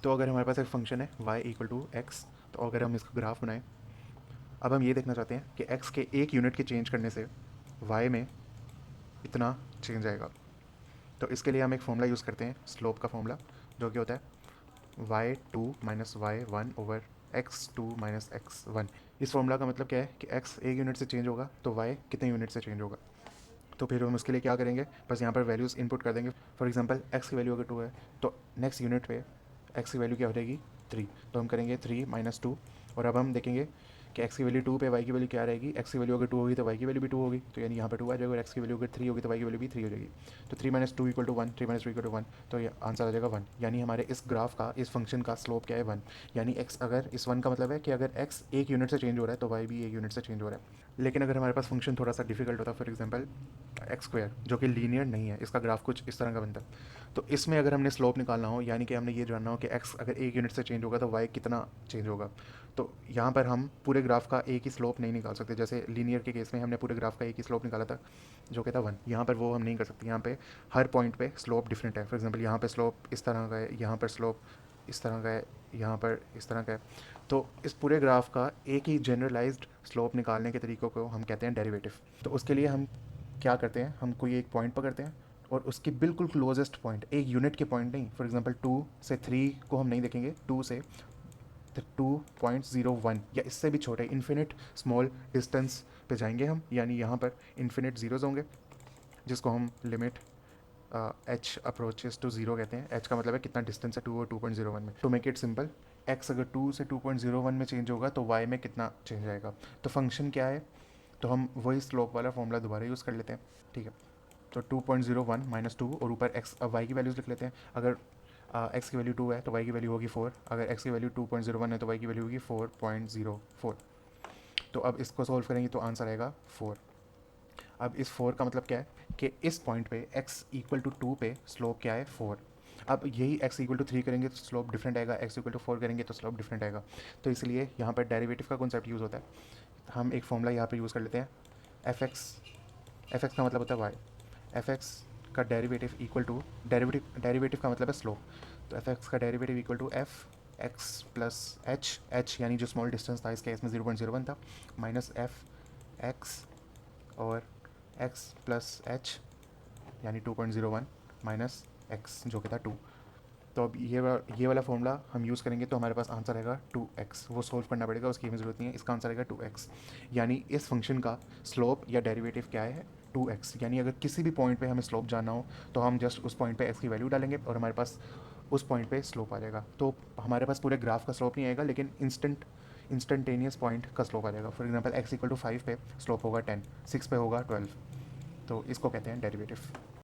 तो अगर हमारे पास एक फंक्शन है y इक्वल टू एक्स, तो अगर हम इसका ग्राफ बनाएं, अब हम ये देखना चाहते हैं कि x के एक यूनिट के चेंज करने से y में इतना चेंज आएगा। तो इसके लिए हम एक फॉर्मूला यूज़ करते हैं, स्लोप का फॉर्मूला, जो कि होता है y2 minus y1 over x2 minus x1। इस फॉर्मूला का मतलब क्या है कि x एक यूनिट से चेंज होगा तो y कितने यूनिट से चेंज होगा। तो फिर हम उसके लिए क्या करेंगे, बस यहाँ पर वैल्यूज़ इनपुट कर देंगे। फॉर एग्जांपल x की वैल्यू अगर 2 है तो नेक्स्ट यूनिट पे x की वैल्यू क्या हो जाएगी 3, तो हम करेंगे 3 माइनस 2। और अब हम देखेंगे कि x की वैल्यू 2 पे y की वैल्यू क्या रहेगी। x की वैल्यू अगर 2 होगी तो y की वैल्यू भी 2 होगी, तो यानी यहाँ पर 2 आ जाएगा। और x की वैल्यू अगर 3 होगी तो y की वैल्यू भी 3 हो जाएगी। तो 3 minus 2 equal to 1, 3 minus 2 equal to 1, तो ये आंसर आ जाएगा 1। यानी हमारे इस ग्राफ का, इस फंक्शन का स्लोप क्या है 1। यानी x, अगर इस 1 का मतलब है कि अगर x एक यूनिट से चेंज हो रहा है तो y भी एक यूनिट से चेंज हो रहा है। लेकिन अगर हमारे पास फंक्शन थोड़ा सा डिफिकल्ट होता है, फॉर एग्जांपल एक्स स्क्वायर, जो कि लीनियर नहीं है, इसका ग्राफ कुछ इस तरह का बनता है। तो इसमें अगर हमने स्लोप निकालना हो, यानी कि हमने ये जानना हो कि एक्स अगर एक यूनिट से चेंज होगा तो वाई कितना चेंज होगा, तो यहाँ पर हम पूरे ग्राफ का एक ही स्लोप नहीं निकाल सकते। जैसे लीनियर के केस में हमने पूरे ग्राफ का एक ही स्लोप निकाला था, जो कि था 1। यहाँ पर वो हम नहीं कर सकते। यहाँ पे हर पॉइंट पे स्लोप डिफरेंट है। फॉर एग्जांपल यहाँ पे स्लोप इस तरह का है, यहाँ पर स्लोप इस तरह का है, यहाँ पर इस तरह का है। तो इस पूरे ग्राफ का एक ही जनरलाइज्ड स्लोप निकालने के तरीकों को हम कहते हैं डेरिवेटिव। तो उसके लिए हम क्या करते हैं, हम कोई एक पॉइंट पकड़ते हैं और उसके बिल्कुल क्लोजेस्ट पॉइंट, एक यूनिट के पॉइंट नहीं, फॉर एग्जांपल 2 से 3 को हम नहीं देखेंगे, 2 से 2.01 या इससे भी छोटे इन्फिनिट स्मॉल डिस्टेंस पे जाएंगे हम। यानी यहाँ पर इन्फिनिट ज़ीरोज़ होंगे, जिसको हम limit H approaches to zero कहते हैं। एच का मतलब है कितना डिस्टेंस है 2 और 2.01 में। To make it simple, X अगर 2 से 2.01 में चेंज होगा तो वाई में कितना चेंज आएगा। तो फंक्शन क्या है, तो हम वही स्लोप वाला फॉर्मूला दोबारा यूज़ कर लेते हैं। ठीक है, तो 2.01 माइनस 2 और ऊपर एक्स, अब वाई की वैल्यूज़ लिख लेते हैं। अगर एक्स की वैल्यू 2 है तो वाई की वैल्यू होगी 4। अगर एक्स की वैल्यू 2.01 है तो वाई की वैल्यू होगी 4.04। तो अब इसको सॉल्व करेंगे तो आंसर आएगा 4। अब इस 4 का मतलब क्या है कि इस पॉइंट पे x इक्वल टू 2 पे स्लोप क्या है 4। अब यही x इक्वल टू 3 करेंगे तो स्लोप डिफरेंट आएगा, x इक्वल टू 4 करेंगे तो स्लोप डिफरेंट आएगा। तो इसलिए यहाँ पर डेरिवेटिव का कॉन्सेप्ट यूज़ होता है। हम एक फॉर्मूला यहाँ पर यूज़ कर लेते हैं, एफ एक्स का मतलब होता है y, एफ एक्स का डेरिवेटिव इक्वल टू, डेरिवेटिव का मतलब है स्लोप। तो एफ एक्स का derivative equal to F X plus H यानी जो स्मॉल डिस्टेंस था, इसके इसमें 0.01 था, माइनस एफ एक्स और एक्स प्लस एच यानी 2.01 माइनस एक्स जो कि था 2। तो अब ये वाला फॉर्मूला हम यूज़ करेंगे तो हमारे पास आंसर आएगा 2x। वो सोल्व करना पड़ेगा, उसकी हमें ज़रूरत नहीं है। इसका आंसर आएगा 2x। यानी इस फंक्शन का स्लोप या डेरिवेटिव क्या है 2x। यानी अगर किसी भी पॉइंट पे हमें स्लोप जानना हो तो हम जस्ट उस पॉइंट पे x की वैल्यू डालेंगे और हमारे पास उस पॉइंट पे स्लोप आ जाएगा। तो हमारे पास पूरे ग्राफ का स्लोप नहीं आएगा, लेकिन इंस्टेंटेनियस पॉइंट का स्लोप आ जाएगा। For example x equal to 5 पे स्लोप होगा 10, 6 पे होगा 12। तो इसको कहते हैं डेरिवेटिव।